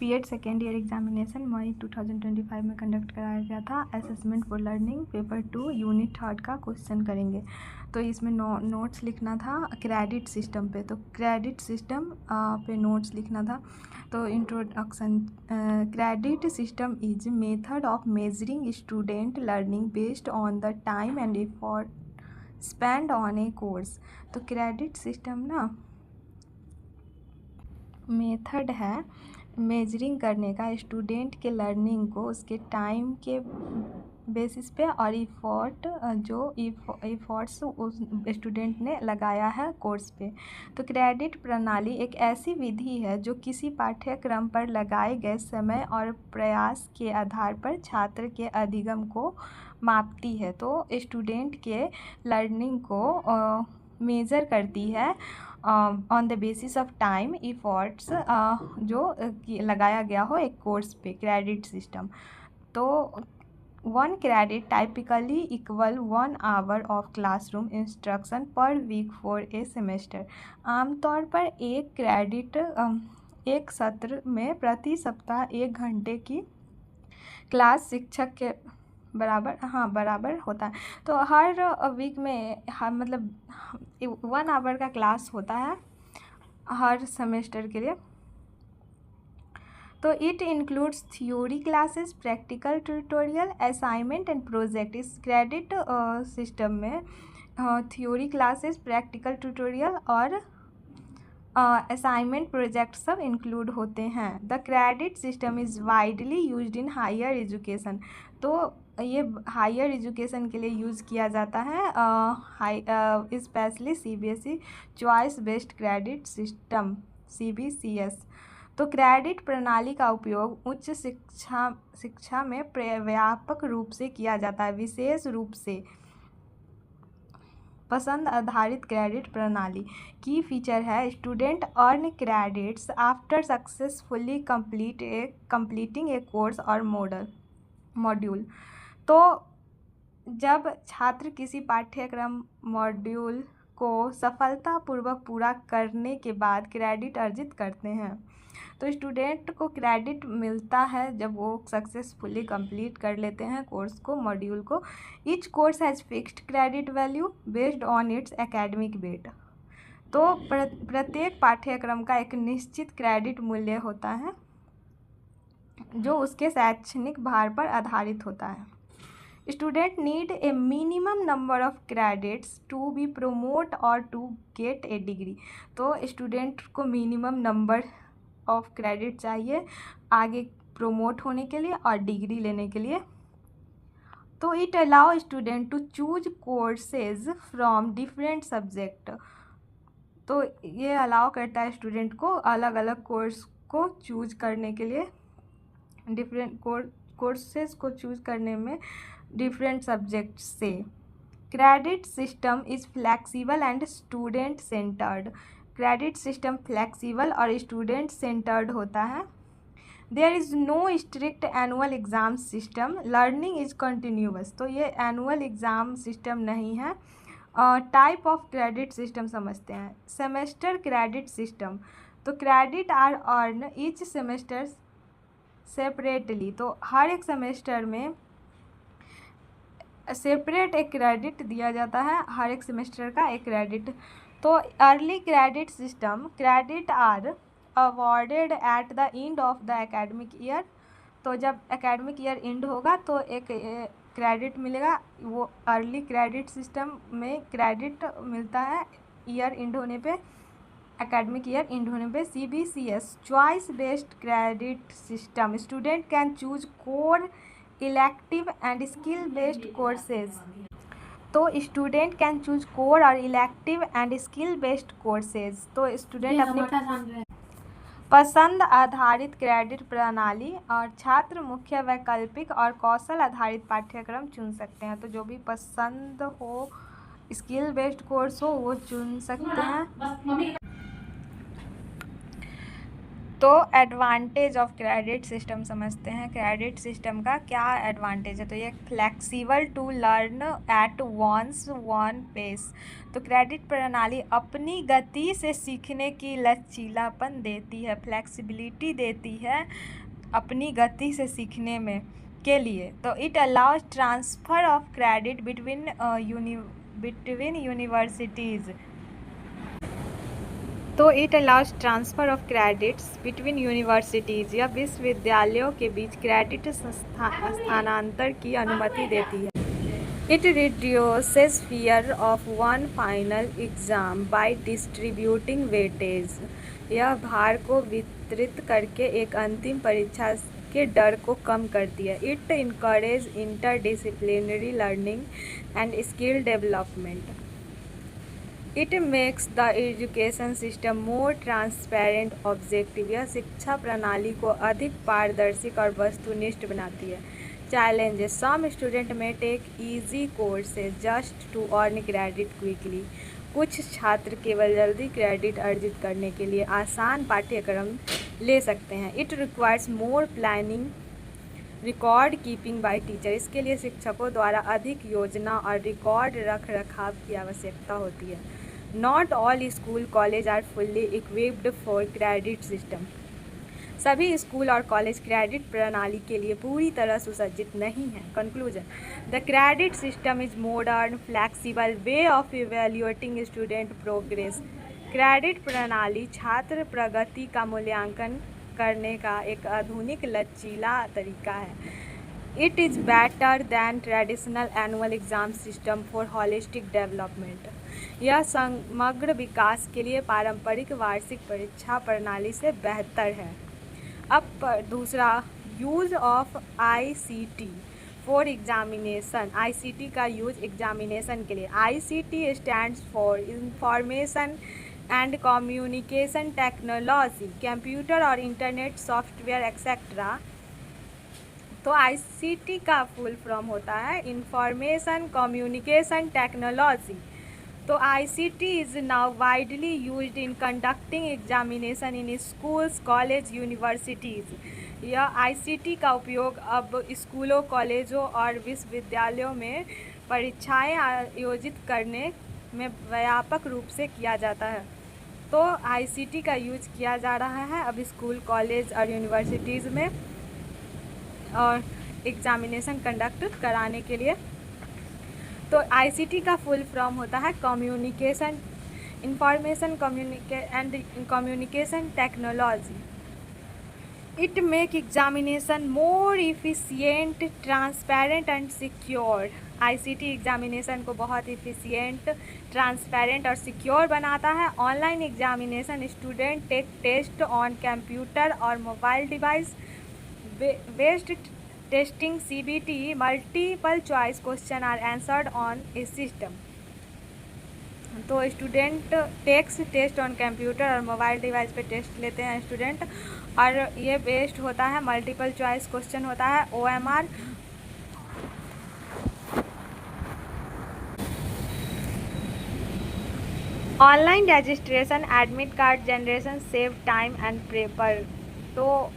BEd second year examination मई 2025 में conduct कराया गया था। Assessment for learning paper 2 unit 3 का क्वेश्चन करेंगे। तो इसमें नोट्स लिखना था क्रेडिट सिस्टम पे, तो क्रेडिट सिस्टम पे नोट्स लिखना था। तो introduction, credit system is method of measuring student learning based on the time and effort spend on A course. तो क्रेडिट सिस्टम ना मेथड है मेजरिंग करने का स्टूडेंट के लर्निंग को उसके टाइम के बेसिस पे और एफर्ट्स उस स्टूडेंट ने लगाया है कोर्स पे। तो क्रेडिट प्रणाली एक ऐसी विधि है जो किसी पाठ्यक्रम पर लगाए गए समय और प्रयास के आधार पर छात्र के अधिगम को मापती है। तो स्टूडेंट के लर्निंग को मेज़र करती है on the basis of time efforts जो लगाया गया हो एक कोर्स पे। क्रेडिट सिस्टम तो 1 credit typically equal 1 hour of classroom instruction per week for a semester. आमतौर पर एक क्रेडिट एक सत्र में प्रति सप्ताह 1 घंटे की क्लास शिक्षक के बराबर होता है। तो हर वीक में मतलब 1 आवर का क्लास होता है हर सेमेस्टर के लिए। तो it includes theory classes, practical tutorial, assignment and project. इस क्रेडिट सिस्टम में थ्योरी क्लासेस, प्रैक्टिकल ट्यूटोरियल और असाइनमेंट प्रोजेक्ट सब इंक्लूड होते हैं। The credit system is widely used in higher education. तो ये हायर एजुकेशन के लिए यूज़ किया जाता है specially CBSE choice based credit system CBCS। तो क्रेडिट प्रणाली का उपयोग उच्च शिक्षा में व्यापक रूप से किया जाता है, विशेष रूप से पसंद आधारित क्रेडिट प्रणाली की फीचर है student earn credits after successfully completing a course और मॉड्यूल। तो जब छात्र किसी पाठ्यक्रम मॉड्यूल को सफलतापूर्वक पूरा करने के बाद क्रेडिट अर्जित करते हैं, तो स्टूडेंट को क्रेडिट मिलता है जब वो सक्सेसफुली कंप्लीट कर लेते हैं कोर्स को, मॉड्यूल को। Each course has fixed credit value based on its academic weight. तो प्रत्येक पाठ्यक्रम का एक निश्चित क्रेडिट मूल्य होता है जो उसके शैक्षणिक भार पर आधारित होता है। Student need a minimum number of credits to be promote और टू गेट ए डिग्री। तो स्टूडेंट को मिनिमम नंबर ऑफ क्रेडिट चाहिए आगे प्रोमोट होने के लिए और डिग्री लेने के लिए। तो it allow student to choose courses from different subject. तो ये अलाउ करता है स्टूडेंट को अलग अलग कोर्स को चूज करने के लिए, डिफरेंट कोर्सेज को चूज करने में डिफरेंट सब्जेक्ट से। Credit system is flexible and student centred. Credit system flexible और स्टूडेंट सेंटर्ड होता है। There is no strict annual exam system, learning is continuous. तो ये एनुअल एग्ज़ाम सिस्टम नहीं है। टाइप ऑफ क्रेडिट सिस्टम समझते हैं। सेमेस्टर क्रेडिट सिस्टम, तो credit are earn each semester separately. तो हर एक सेमेस्टर में सेपरेट एक क्रेडिट दिया जाता है, हर एक सेमेस्टर का एक क्रेडिट। तो early credit system, credit are awarded at the end of the academic year. तो जब एकेडमिक ईयर एंड होगा तो एक क्रेडिट मिलेगा। वो अर्ली क्रेडिट सिस्टम में क्रेडिट मिलता है ईयर एंड होने पे, एकेडमिक ईयर एंड होने पे। CBCS choice based credit system, student can choose core, elective and skill based courses. तो स्टूडेंट कैन चूज कोर और elective and skill based courses. तो स्टूडेंट अपनी पसंद आधारित क्रेडिट प्रणाली और छात्र मुख्य वैकल्पिक और कौशल आधारित पाठ्यक्रम चुन सकते हैं। तो जो भी पसंद हो, स्किल बेस्ड कोर्स हो, वो चुन सकते हैं। तो एडवांटेज ऑफ क्रेडिट सिस्टम समझते हैं। क्रेडिट सिस्टम का क्या एडवांटेज है? तो ये flexible to learn at one's one pace. तो क्रेडिट प्रणाली अपनी गति से सीखने की लचीलापन देती है, फ्लेक्सिबिलिटी देती है अपनी गति से सीखने में के लिए। तो it allows transfer of credit between universities. तो it allows transfer of credits between universities, या विश्वविद्यालयों के बीच क्रेडिट स्थानांतर की अनुमति देती है। It reduces fear of one final exam by distributing weightage. यह भार को वितरित करके एक अंतिम परीक्षा के डर को कम करती है। It encourage interdisciplinary learning and skill development. It makes the education system more transparent objective. यह शिक्षा प्रणाली को अधिक पारदर्शी और वस्तुनिष्ठ बनाती है। Challenges: some student may take easy courses just to earn credit quickly. कुछ छात्र केवल जल्दी क्रेडिट अर्जित करने के लिए आसान पाठ्यक्रम ले सकते हैं। It requires more planning record keeping by teacher. इसके लिए शिक्षकों द्वारा अधिक योजना और रिकॉर्ड रख रखाव की आवश्यकता होती है। Not all school college are fully equipped for credit system. सभी स्कूल और कॉलेज क्रेडिट प्रणाली के लिए पूरी तरह सुसज्जित नहीं हैं। Conclusion: the credit system is modern flexible way of evaluating student progress. Credit प्रणाली छात्र प्रगति का मूल्यांकन करने का एक आधुनिक लचीला तरीका है। It is better than traditional annual exam system for holistic development. यह समग्र विकास के लिए पारंपरिक वार्षिक परीक्षा प्रणाली से बेहतर है। अब दूसरा, use of ICT for examination. ICT का यूज़ एग्जामिनेशन के लिए। ICT stands for information and communication technology, computer और इंटरनेट सॉफ्टवेयर एक्सेट्रा। तो ICT का फुल फॉर्म होता है इंफॉर्मेशन कम्युनिकेशन टेक्नोलॉजी। तो ICT is now widely used in conducting examination in schools college universities. यह ICT का उपयोग अब स्कूलों कॉलेजों और विश्वविद्यालयों में परीक्षाएं आयोजित करने में व्यापक रूप से किया जाता है। तो ICT का यूज किया जा रहा है अब स्कूल कॉलेज और यूनिवर्सिटीज़ में और एग्ज़ामिनेशन कंडक्ट कराने के लिए। तो ICT का फुल फॉर्म होता है communication information and communication technology. It make examination more efficient transparent and secure. ICT examination को बहुत इफ़िशियंट ट्रांसपेरेंट और सिक्योर बनाता है। Online examination student take test on computer और mobile device based testing CBT multiple choice question are answered on a system. तो student takes test on computer और mobile device पे test लेते हैं student, और ये बेस्ड होता है मल्टीपल चॉइस क्वेश्चन होता है OMR। Online registration admit card generation save time and paper. तो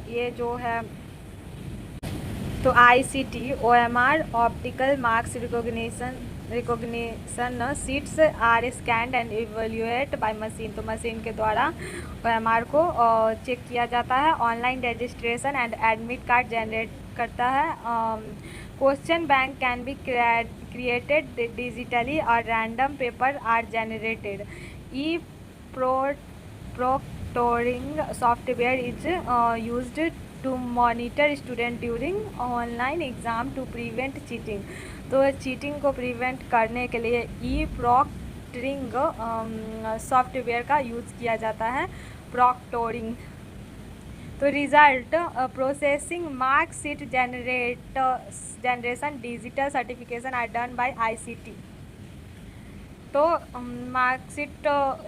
ये जो है तो ICT OMR optical marks recognition sheets are scanned and evaluate by machine. तो मशीन के द्वारा OMR को चेक किया जाता है। Online registration and admit card generate करता है। Question bank can be created digitally और random paper are generated. E proctoring software is used to monitor student during online exam to prevent cheating. तो cheating को prevent करने के लिए e proctoring software का use किया जाता है, प्रॉक्टोरिंग। तो result processing marksheet generation digital certification are done by ICT। तो मार्कशीट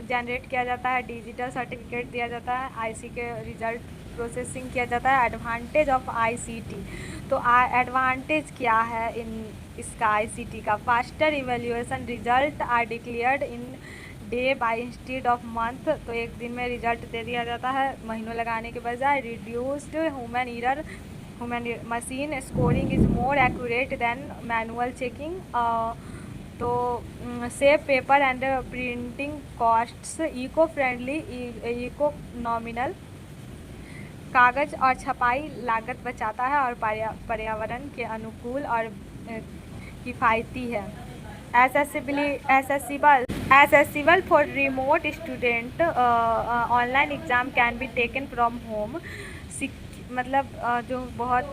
जनरेट किया जाता है, डिजिटल सर्टिफिकेट दिया जाता है, IC के रिजल्ट प्रोसेसिंग किया जाता है। Advantage of ICT। तो एडवांटेज क्या है इसका ICT का? Faster evaluation result are declared in day by instead of month, तो एक दिन में रिजल्ट दे दिया जाता है महीनों लगाने के बजाय। Reduced human machine scoring is more accurate than manual checking. तो save paper and printing costs, eco friendly, economical, कागज़ और छपाई लागत बचाता है और पर्यावरण के अनुकूल और किफ़ायती है। accessible for remote student, online exam can be taken from home, मतलब जो बहुत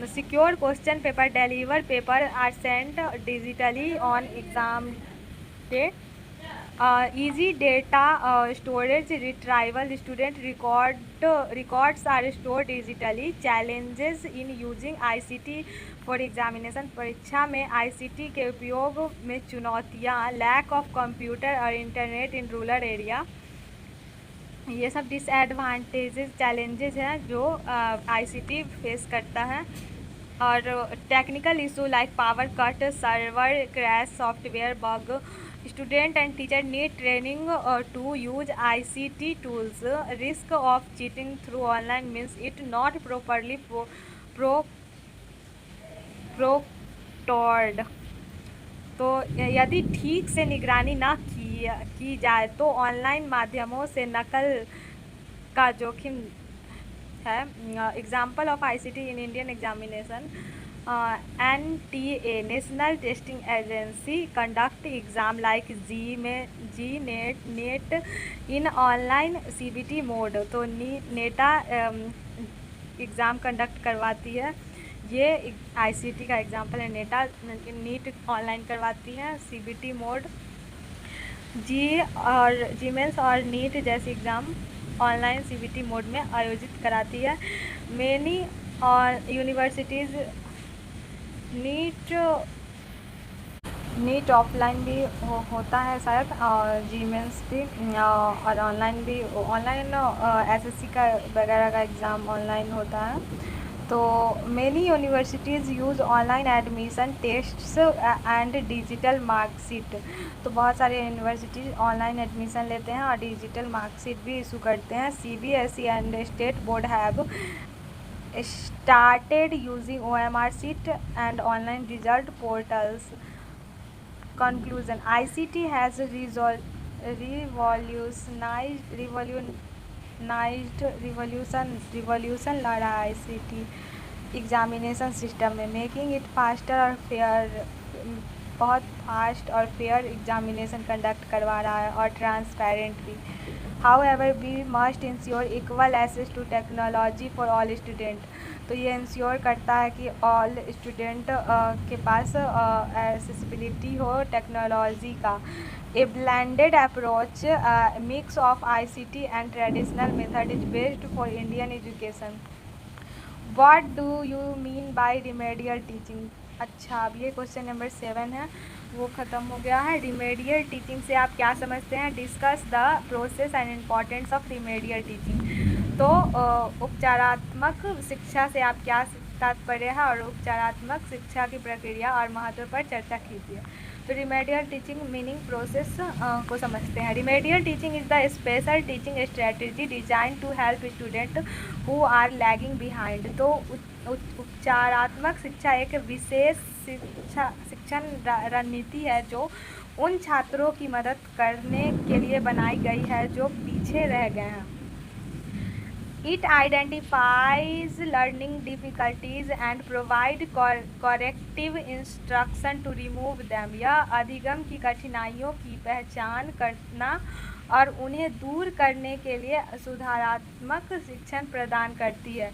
secure question paper, delivered paper are sent digitally on exam day, easy data storage retrieval, student records are stored digitally, challenges in using ICT for examination, परीक्षा में ICT के उपयोग में चुनौतियाँ, lack of computer और इंटरनेट इन रूरल एरिया, ये सब disadvantages challenges हैं जो ICT फेस करता है। और technical issue like power cut, server crash, software bug, student and teacher need training to use ICT tools, risk of cheating through online means it not properly proctored, तो यदि ठीक से निगरानी न की जाए तो ऑनलाइन माध्यमों से नकल का जोखिम है। Example of ICT in Indian examination, NTA national testing agency conduct exam like net in online CBT mode, तो नेटा एग्ज़ाम कंडक्ट करवाती है, ये ICT का एग्जाम्पल है। नीट ऑनलाइन करवाती है CBT मोड। जीमेंस और नीट जैसी एग्ज़ाम ऑनलाइन CBT मोड में आयोजित कराती है। मेनी और यूनिवर्सिटीज़ नीट ऑफलाइन भी होता है शायद, और जीमेंस भी, और ऑनलाइन भी। ऑनलाइन SSC का वगैरह का एग्ज़ाम ऑनलाइन होता है। तो many universities use online admission tests and digital marksheet, तो बहुत सारे यूनिवर्सिटीज़ ऑनलाइन एडमिशन लेते हैं और डिजिटल मार्कशीट भी इशू करते हैं। CBSE and state board have started using OMR sheet and online result portals. Conclusion: ICT has revolution ला रहा है ICT एग्जामिनेशन सिस्टम में, मेकिंग इट फास्टर और फेयर, बहुत फास्ट और फेयर एग्जामिनेशन कंडक्ट करवा रहा है और ट्रांसपेरेंट भी। However, we must ensure equal access to technology for all student, तो ये इंश्योर करता है कि ऑल स्टूडेंट के पास एक्सेसिबिलिटी हो टेक्नोलॉजी का। A blended approach mix of ICT and traditional method is based for Indian education. What do you mean by remedial teaching? अच्छा, अब ये क्वेश्चन नंबर 7 है, वो ख़त्म हो गया है। रिमेडियल टीचिंग से आप क्या समझते हैं? Discuss the process and importance of remedial teaching. तो उपचारात्मक शिक्षा से आप क्या तात्पर्य है और उपचारात्मक शिक्षा की प्रक्रिया और महत्व पर चर्चा कीजिए। तो रिमेडियल टीचिंग मीनिंग प्रोसेस को समझते हैं। Remedial teaching is the special teaching strategy design to help student who are lagging behind. तो उपचारात्मक शिक्षा एक विशेष शिक्षण रणनीति है जो उन छात्रों की मदद करने के लिए बनाई गई है जो पीछे रह गए हैं। It identifies learning difficulties and provide corrective instruction to remove them. यह अधिगम की कठिनाइयों की पहचान करना और उन्हें दूर करने के लिए सुधारात्मक शिक्षण प्रदान करती है।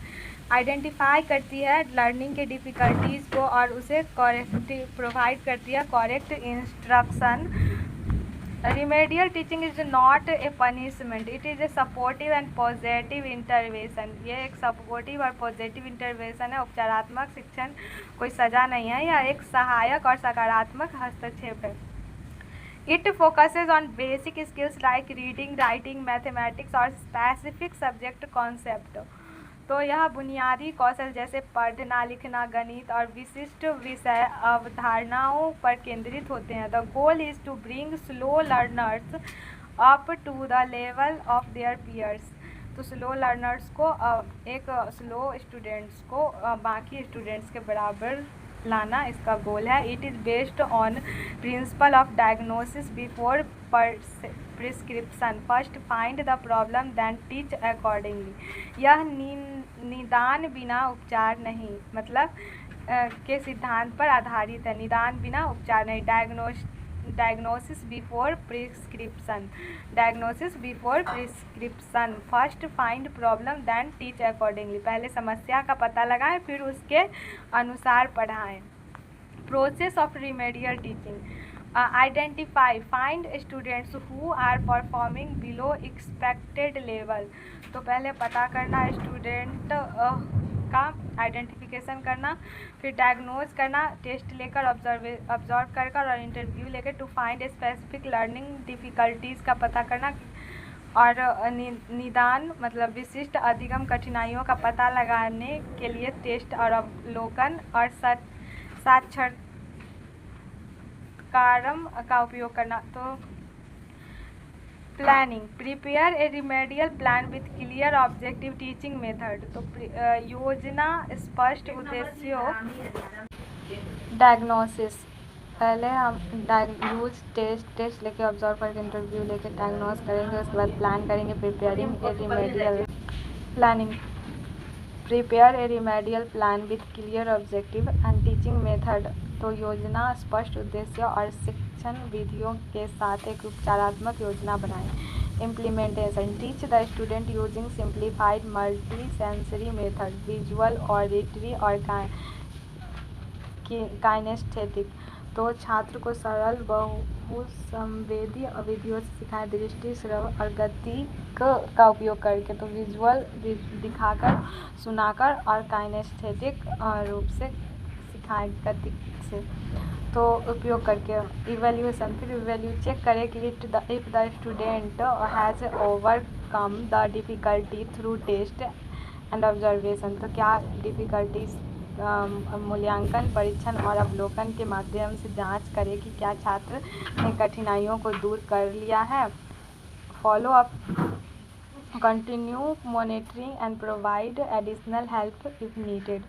आइडेंटिफाई करती है लर्निंग के डिफ़िकल्टीज़ को और उसे प्रोवाइड करती है correct instruction. Remedial teaching is not a punishment, it is a supportive and positive intervention. ये एक सपोर्टिव और पॉजिटिव इंटरवेंशन है। उपचारात्मक शिक्षण कोई सज़ा नहीं है, यह एक सहायक और सकारात्मक हस्तक्षेप है। It focuses on basic skills like reading, writing, mathematics और स्पेसिफिक सब्जेक्ट कॉन्सेप्ट। तो यह बुनियादी कौशल जैसे पढ़ना, लिखना, गणित और विशिष्ट विषय अवधारणाओं पर केंद्रित होते हैं। The goal is to bring slow learners up to the level of their peers. तो स्लो लर्नर्स को एक स्लो स्टूडेंट्स को बाकी स्टूडेंट्स के बराबर लाना इसका गोल है। It is based on principle of diagnosis before prescription. First find the problem then teach accordingly. यह निदान बिना उपचार नहीं, मतलब के सिद्धांत पर आधारित है। निदान बिना उपचार नहीं। Diagnosis before prescription. Diagnosis before prescription. First find problem then teach accordingly. पहले समस्या का पता लगाएं, फिर उसके अनुसार पढ़ाएं। Process of remedial teaching. Identify find students who are performing below expected level. तो पहले पता करना स्टूडेंट का आइडेंटिफिकेशन करना, फिर डायग्नोज करना, टेस्ट लेकर ऑब्जर्व कर और इंटरव्यू लेकर to find specific learning difficulties का पता करना, और निदान मतलब विशिष्ट अधिगम कठिनाइयों का पता लगाने के लिए टेस्ट और अवलोकन और साक्षात्कार का उपयोग करना। तो planning, prepare a remedial plan with clear objective teaching method. तो योजना, स्पष्ट उद्देश्यों। डायग्नोसिस, पहले हम यूज टेस्ट लेके ऑब्जर्व करके इंटरव्यू लेके डायग्नोस करेंगे, उसके बाद प्लान करेंगे। Preparing A remedial planning, prepare a remedial plan with clear objective and teaching method. तो योजना, स्पष्ट उद्देश्य और शिक्षण विधियों के साथ एक उपचारात्मक योजना बनाएं। Implementation, teach the student using simplified multi sensory method, visual, auditory और काइनेस्थेटिक। तो छात्र को सरल बहुसंवेदी विधियों से सिखाएं, दृष्टि, श्रवण और गति का उपयोग करके। तो विजुअल दिखाकर, सुनाकर और काइनेस्थेटिक रूप से सिखाएं, गति से तो उपयोग करके। इवेल्यूएशन, फिर इवेल्यू चेक करें कि if the student has overcome the difficulty through test and observation. तो क्या डिफ़िकल्टीज मूल्यांकन, परीक्षण और अवलोकन के माध्यम से जांच करें कि क्या छात्र ने कठिनाइयों को दूर कर लिया है। Follow up, continue monitoring and provide additional help if needed.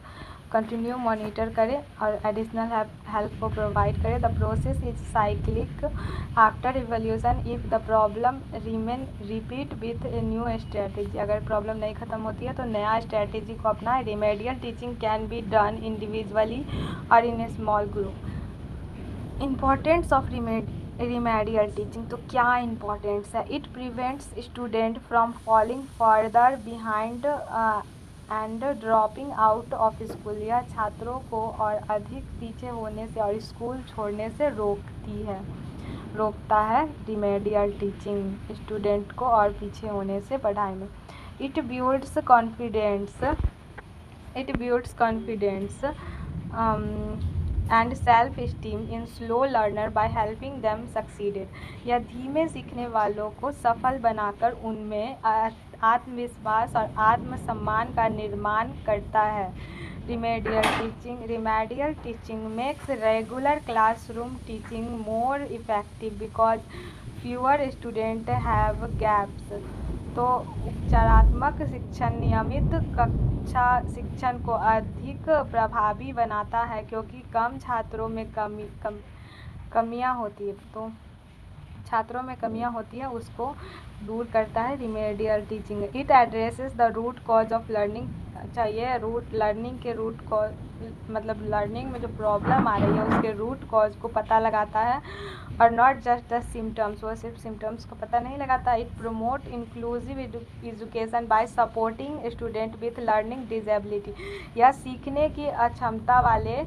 Continue monitor करें और एडिशनल हेल्प को प्रोवाइड करें। The process is cyclic. After evaluation if the problem remain repeat with a new strategy. अगर प्रॉब्लम नहीं ख़त्म होती है तो नया स्ट्रेटेजी को अपनाएं। Remedial teaching can be done individually और in a small group. Importance of remedial teaching. तो क्या इम्पोर्टेंस है? It prevents student from falling further behind and dropping out of school. यह छात्रों को और अधिक पीछे होने से और स्कूल छोड़ने से रोकता है रिमेडियल टीचिंग स्टूडेंट को और पीछे होने से पढ़ाई में। It builds confidence and self esteem in slow learner by helping them succeeded. यह धीमे सीखने वालों को सफल बनाकर उनमें आत्मविश्वास और आत्मसम्मान का निर्माण करता है। Remedial teaching makes regular classroom teaching more effective because fewer student have gaps. तो उपचारात्मक शिक्षण नियमित कक्षा शिक्षण को अधिक प्रभावी बनाता है क्योंकि कम छात्रों में कमियां होती है। तो छात्रों में कमियां होती है उसको दूर करता है remedial teaching. It addresses the root cause of learning. चाहिए लर्निंग के रूट कॉज, मतलब लर्निंग में जो प्रॉब्लम आ रही है उसके रूट कॉज को पता लगाता है और नॉट जस्ट द सिम्टम्स। वो सिर्फ सिम्टम्स को पता नहीं लगाता। It promote inclusive education by supporting student with learning disability. यह सीखने की अक्षमता वाले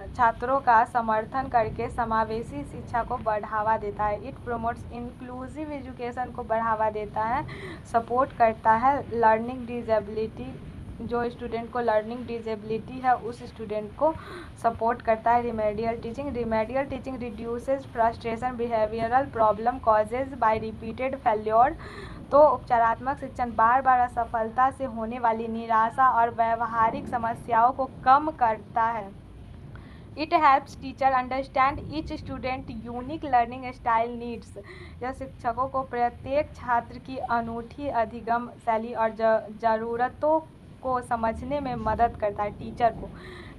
छात्रों का समर्थन करके समावेशी शिक्षा को बढ़ावा देता है। इट प्रमोट्स इंक्लूसिव एजुकेशन को बढ़ावा देता है, सपोर्ट करता है लर्निंग डिसेबिलिटी। जो स्टूडेंट को लर्निंग डिसेबिलिटी है उस स्टूडेंट को सपोर्ट करता है remedial teaching reduces frustration behavioural problem causes by repeated failure. तो उपचारात्मक शिक्षण बार बार असफलता से होने वाली निराशा और व्यवहारिक समस्याओं को कम करता है। It helps teacher understand each student unique learning style needs। यह शिक्षकों को प्रत्येक छात्र की अनूठी अधिगम शैली और ज़रूरतों को समझने में मदद करता है। टीचर को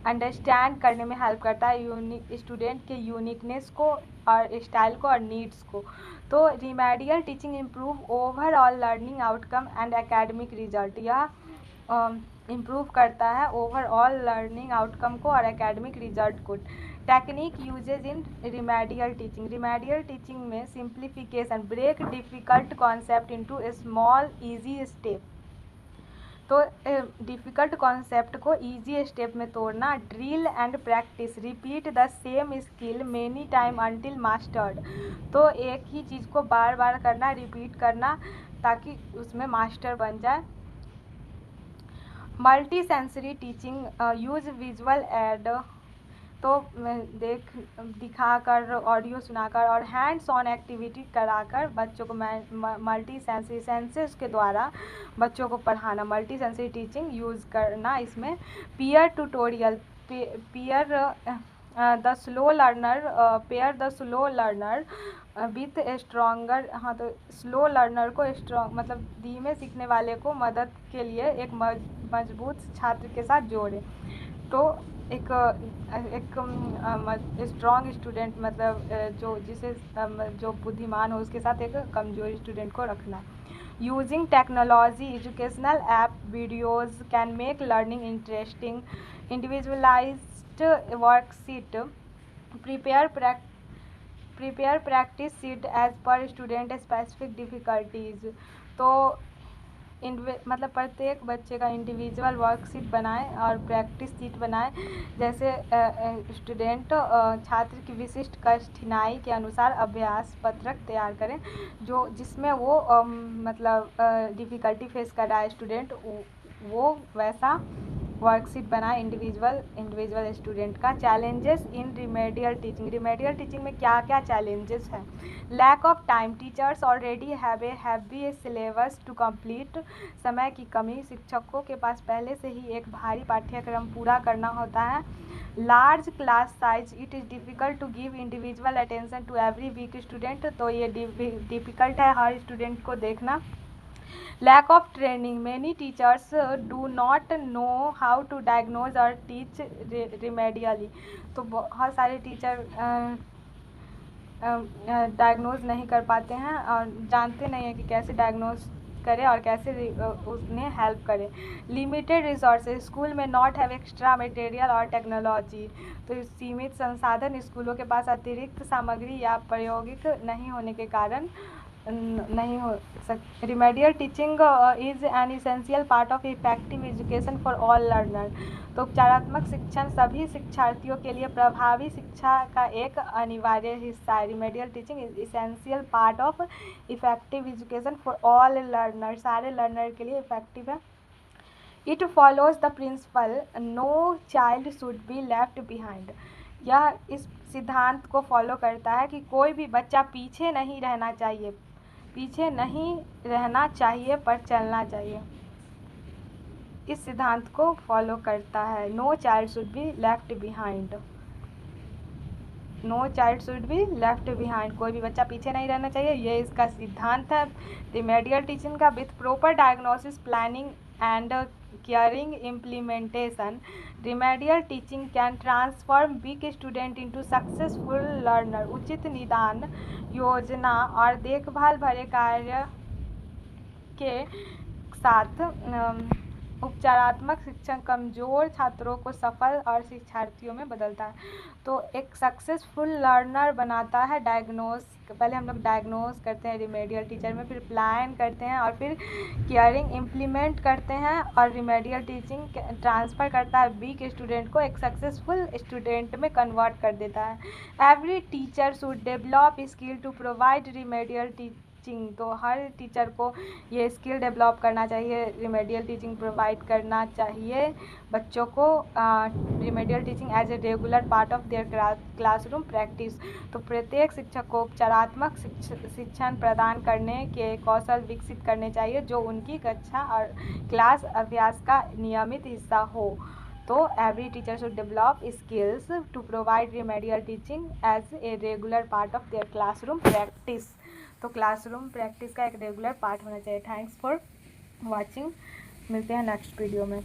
अंडरस्टैंड करने में हेल्प करता है स्टूडेंट के यूनिकनेस को और स्टाइल को और नीड्स को। तो remedial teaching improve overall learning outcome and academic result. यह इम्प्रूव करता है ओवरऑल लर्निंग आउटकम को और एकेडमिक रिजल्ट को। Technique uses in remedial teaching में simplification, break difficult concept into small easy step. तो डिफ़िकल्ट कॉन्सेप्ट को ईजी स्टेप में तोड़ना। Drill and practice, repeat the same skill many time until mastered. तो एक ही चीज़ को बार बार करना, रिपीट करना ताकि उसमें मास्टर बन जाए। Multi sensory teaching, use visual add, तो दिखाकर, ऑडियो सुनाकर और हैंड्स ऑन एक्टिविटी कराकर बच्चों को मल्टी सेंसरी सेंसेस के द्वारा बच्चों को पढ़ाना। मल्टी सेंसरी टीचिंग यूज़ करना इसमें। Peer tutorial, the slow learner with stronger. हाँ, तो स्लो लर्नर को स्ट्रॉन्ग मतलब धीमे सीखने वाले को मदद के लिए एक मजबूत छात्र के साथ जोड़े। तो एक स्ट्रॉन्ग स्टूडेंट मतलब जो बुद्धिमान हो उसके साथ एक कमज़ोर स्टूडेंट को रखना। Using technology, educational app videos can make learning interesting. Individualized worksheet, prepare practice sheet as per student specific difficulties. तो मतलब प्रत्येक बच्चे का इंडिविजुअल वर्कशीट बनाएं और प्रैक्टिस शीट बनाएं, जैसे स्टूडेंट छात्र की विशिष्ट कठिनाई के अनुसार अभ्यास पत्रक तैयार करें जिसमें वो मतलब डिफ़िकल्टी फेस कर रहा है स्टूडेंट, वो वैसा वर्कशीट बनाए इंडिविजुअल स्टूडेंट का। चैलेंजेस इन रिमेडियल टीचिंग में क्या क्या चैलेंजेस हैं? Lack of time, teachers already have a heavy syllabus to complete. समय की कमी, शिक्षकों के पास पहले से ही एक भारी पाठ्यक्रम पूरा करना होता है। Large class size, it is difficult to give individual attention to every weak student. तो ये डिफ़िकल्ट है हर स्टूडेंट को देखना। Lack of training, many teachers do not know how to diagnose और टीच रिमेडियली। तो बहुत सारे टीचर डायग्नोज नहीं कर पाते हैं और जानते नहीं हैं कि कैसे डायग्नोज करें और कैसे उन्हें हेल्प करें। लिमिटेड रिसोर्सेज, स्कूल में नॉट हैव एक्स्ट्रा मटेरियल और टेक्नोलॉजी। तो सीमित संसाधन, स्कूलों के पास अतिरिक्त सामग्री या प्रायोगिक नहीं होने के कारण नहीं हो सकती। Remedial teaching is an essential part of effective education for all learner. तो उपचारात्मक शिक्षण सभी शिक्षार्थियों के लिए प्रभावी शिक्षा का एक अनिवार्य हिस्सा है। Remedial teaching is essential part of effective education for all learner, सारे लर्नर के लिए इफेक्टिव है। It follows the principle no child should be left behind. यह इस सिद्धांत को फॉलो करता है कि कोई भी बच्चा पीछे नहीं रहना चाहिए पर चलना चाहिए। इस सिद्धांत को फॉलो करता है। No child should be left behind, कोई भी बच्चा पीछे नहीं रहना चाहिए, ये इसका सिद्धांत है रिमेडियल टीचिंग का। With proper diagnosis, planning and caring implementation, remedial teaching can transform weak student into successful learner. उचित निदान, योजना और देखभाल भरे कार्य के साथ उपचारात्मक शिक्षण कमज़ोर छात्रों को सफल और शिक्षार्थियों में बदलता है। तो एक सक्सेसफुल लर्नर बनाता है पहले हम लोग डायग्नोज करते हैं रिमेडियल टीचर में, फिर प्लान करते हैं और फिर केयरिंग इम्प्लीमेंट करते हैं, और रिमेडियल टीचिंग ट्रांसफ़र करता है वीक स्टूडेंट को एक सक्सेसफुल स्टूडेंट में कन्वर्ट कर देता है। Every teacher should develop skill to provide remedial teaching teaching, तो हर टीचर को ये स्किल डेवलप करना चाहिए, रिमेडियल टीचिंग प्रोवाइड करना चाहिए बच्चों को, remedial teaching as a regular part of their classroom practice. तो प्रत्येक शिक्षक को उपचारात्मक शिक्षण प्रदान करने के कौशल विकसित करने चाहिए जो उनकी कक्षा और क्लास अभ्यास का नियमित हिस्सा हो। तो every teacher should develop skills to provide remedial teaching as a regular part of their classroom practice. तो क्लासरूम प्रैक्टिस का एक रेगुलर पार्ट होना चाहिए। थैंक्स फॉर वॉचिंग, मिलते हैं नेक्स्ट वीडियो में।